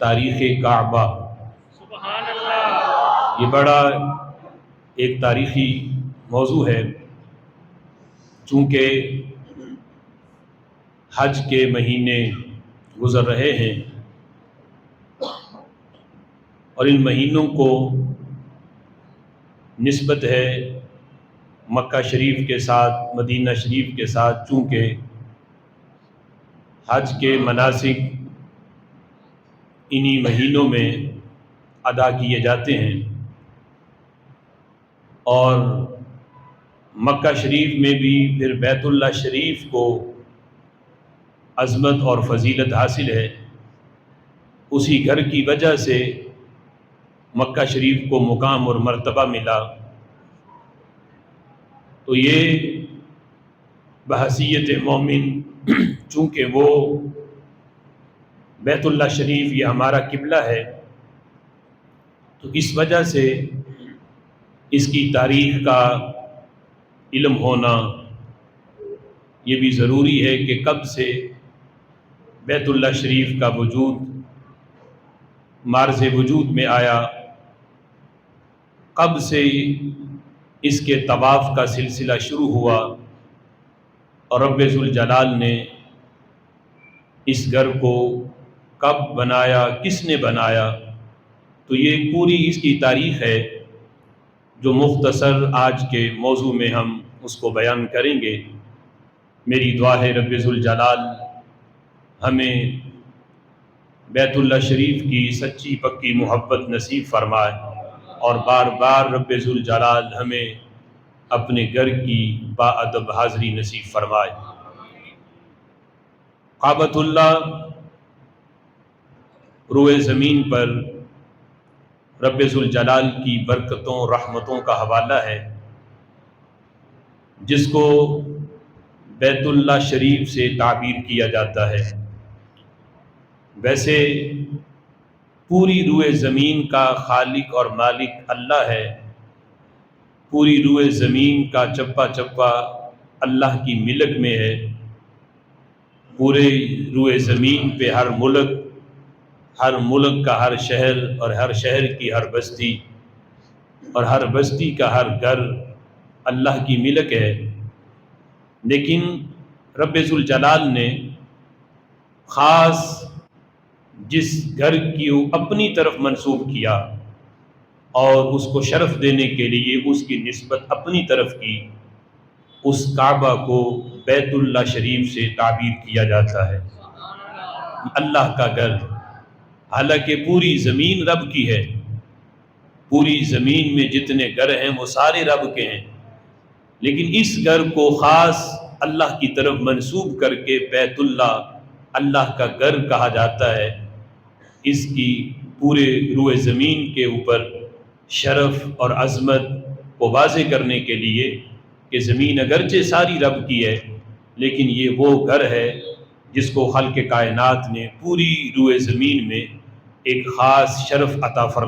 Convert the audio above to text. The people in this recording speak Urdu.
تاریخ کعبہ۔ سبحان اللہ۔ یہ بڑا ایک تاریخی موضوع ہے، چونکہ حج کے مہینے گزر رہے ہیں اور ان مہینوں کو نسبت ہے مکہ شریف کے ساتھ، مدینہ شریف کے ساتھ، چونکہ حج کے مناسک انہی مہینوں میں ادا کیے جاتے ہیں، اور مکہ شریف میں بھی پھر بیت اللہ شریف کو عظمت اور فضیلت حاصل ہے۔ اسی گھر کی وجہ سے مکہ شریف کو مقام اور مرتبہ ملا، تو یہ بحیثیت مومن چونکہ وہ بیت اللہ شریف یہ ہمارا قبلہ ہے، تو اس وجہ سے اس کی تاریخ کا علم ہونا یہ بھی ضروری ہے کہ کب سے بیت اللہ شریف کا وجود معرض وجود میں آیا، کب سے اس کے طواف کا سلسلہ شروع ہوا، اور رب ذوالجلال نے اس گھر کو کب بنایا، کس نے بنایا۔ تو یہ پوری اس کی تاریخ ہے جو مختصر آج کے موضوع میں ہم اس کو بیان کریں گے۔ میری دعا ہے رب ذوالجلال ہمیں بیت اللہ شریف کی سچی پکی محبت نصیب فرمائے، اور بار بار رب ذوالجلال ہمیں اپنے گھر کی باادب حاضری نصیب فرمائے۔ کعبۃ اللہ روئے زمین پر رب ذوالجلال کی برکتوں رحمتوں کا حوالہ ہے، جس کو بیت اللہ شریف سے تعبیر کیا جاتا ہے۔ ویسے پوری روئے زمین کا خالق اور مالک اللہ ہے، پوری روئے زمین کا چپا چپا اللہ کی ملک میں ہے۔ پورے روئے زمین پہ ہر ملک کا ہر شہر، اور ہر شہر کی ہر بستی، اور ہر بستی کا ہر گھر اللہ کی ملک ہے۔ لیکن رب ذوالجلال نے خاص جس گھر کی اپنی طرف منسوب کیا اور اس کو شرف دینے کے لیے اس کی نسبت اپنی طرف کی، اس کعبہ کو بیت اللہ شریف سے تعبیر کیا جاتا ہے، اللہ کا گھر۔ حالانکہ پوری زمین رب کی ہے، پوری زمین میں جتنے گھر ہیں وہ سارے رب کے ہیں، لیکن اس گھر کو خاص اللہ کی طرف منسوب کر کے بیت اللہ کا گھر کہا جاتا ہے۔ اس کی پورے روئے زمین کے اوپر شرف اور عظمت کو واضح کرنے کے لیے کہ زمین اگرچہ ساری رب کی ہے، لیکن یہ وہ گھر ہے جس کو خالق کائنات نے پوری روئے زمین میں ایک خاص شرف عطا فرمایا۔